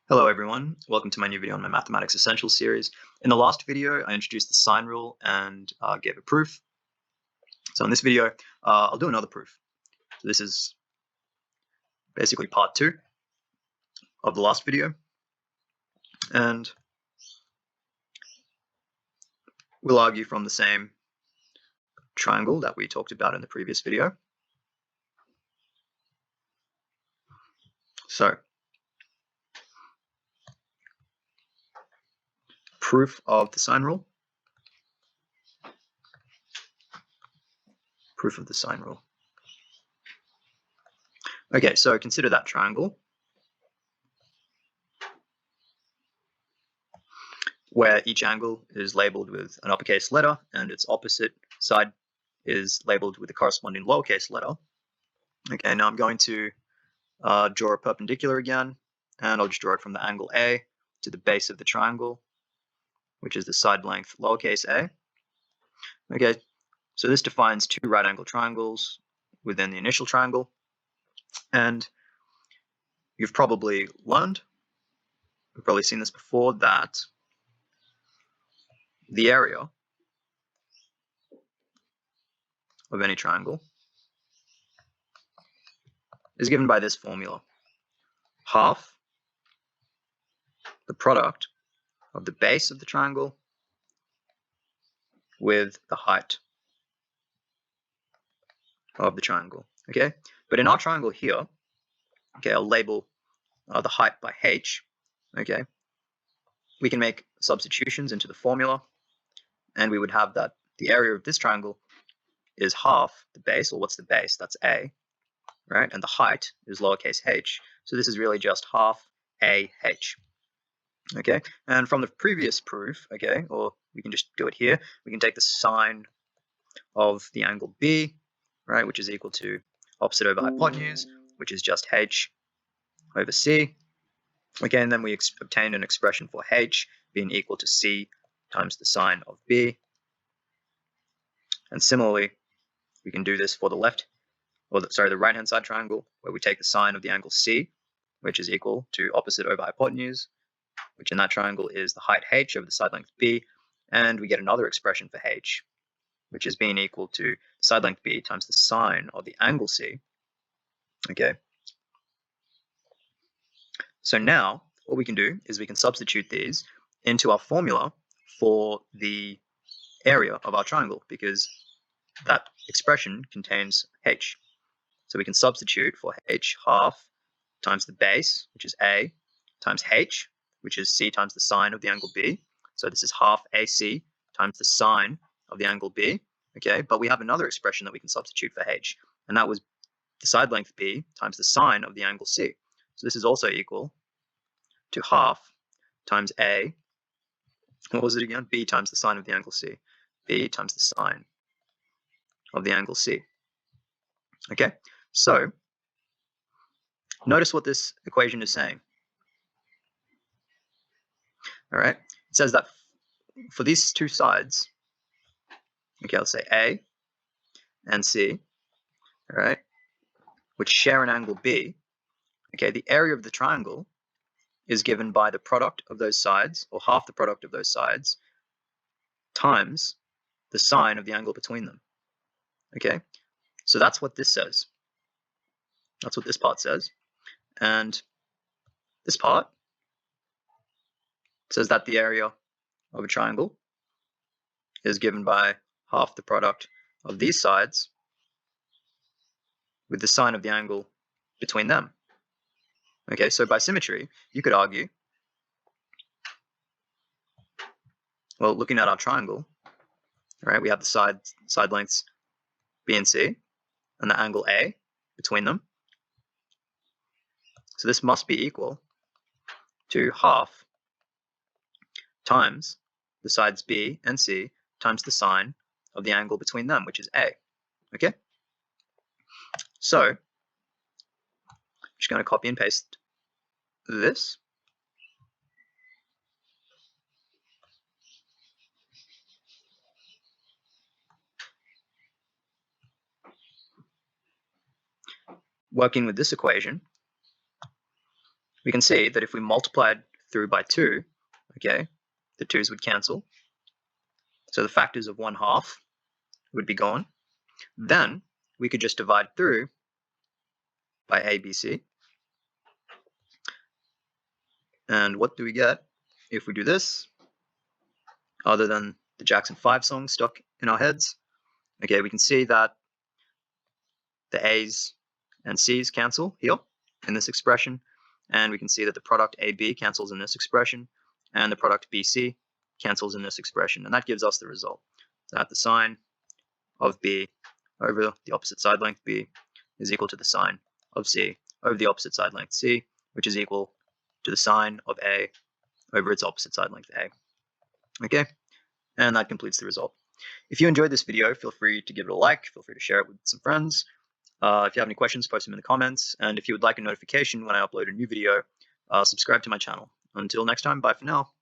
Hello everyone, welcome to my new video on my Mathematics Essentials series. In the last video, I introduced the sine rule and gave a proof. So in this video, I'll do another proof. So this is basically part 2 of the last video. And we'll argue from the same triangle that we talked about in the previous video. So, proof of the sine rule. Proof of the sine rule. Okay, so consider that triangle where each angle is labeled with an uppercase letter and its opposite side is labeled with the corresponding lowercase letter. Okay, now I'm going to draw a perpendicular again, and I'll just draw it from the angle A to the base of the triangle, which is the side length lowercase a. Okay, so this defines two right angle triangles within the initial triangle, and you've probably seen this before, that the area of any triangle is given by this formula: half the product of the base of the triangle with the height of the triangle. Okay, but in our triangle here, okay, I'll label the height by h. Okay, we can make substitutions into the formula, and we would have that the area of this triangle is half the base, or what's the base? That's a, right? And the height is lowercase h. So this is really just half ah. Okay, and from the previous proof, okay, or we can just do it here, we can take the sine of the angle B, right, which is equal to opposite over hypotenuse, which is just h over c. Okay, and then we obtain an expression for h being equal to c times the sine of B. And similarly, we can do this for the the right-hand side triangle, where we take the sine of the angle C, which is equal to opposite over hypotenuse, which in that triangle is the height h over the side length B, and we get another expression for h, which is being equal to side length B times the sine of the angle C. Okay. So now what we can do is we can substitute these into our formula for the area of our triangle, because that expression contains h. So we can substitute for h half times the base, which is a, times h, which is c times the sine of the angle B. So this is half ac times the sine of the angle B. Okay, but we have another expression that we can substitute for h, and that was the side length B times the sine of the angle C. So this is also equal to half times a, what was it again? B times the sine of the angle C. B times the sine of the angle C. Okay, so notice what this equation is saying. All right, it says that for these two sides, okay, let's say A and C, all right, which share an angle B, okay, the area of the triangle is given by the product of those sides, or half the product of those sides, times the sine of the angle between them. Okay, so that's what this says. That's what this part says. And this part says that the area of a triangle is given by half the product of these sides with the sine of the angle between them. Okay, so by symmetry, you could argue, well, looking at our triangle, right, we have the side lengths B and C, and the angle A between them. So this must be equal to half times the sides B and C times the sine of the angle between them, which is A. Okay? So I'm just going to copy and paste this. Working with this equation, we can see that if we multiplied through by 2, okay, the 2's would cancel. So the factors of 1/2 would be gone. Then we could just divide through by ABC. And what do we get if we do this? Other than the Jackson 5 song stuck in our heads, okay, we can see that the A's and C's cancel here in this expression, and we can see that the product AB cancels in this expression, and the product BC cancels in this expression, and that gives us the result that the sine of B over the opposite side length B is equal to the sine of C over the opposite side length C, which is equal to the sine of A over its opposite side length A. Okay, and that completes the result. If you enjoyed this video, feel free to give it a like, feel free to share it with some friends. If you have any questions, post them in the comments, and if you would like a notification when I upload a new video, subscribe to my channel. Until next time, bye for now.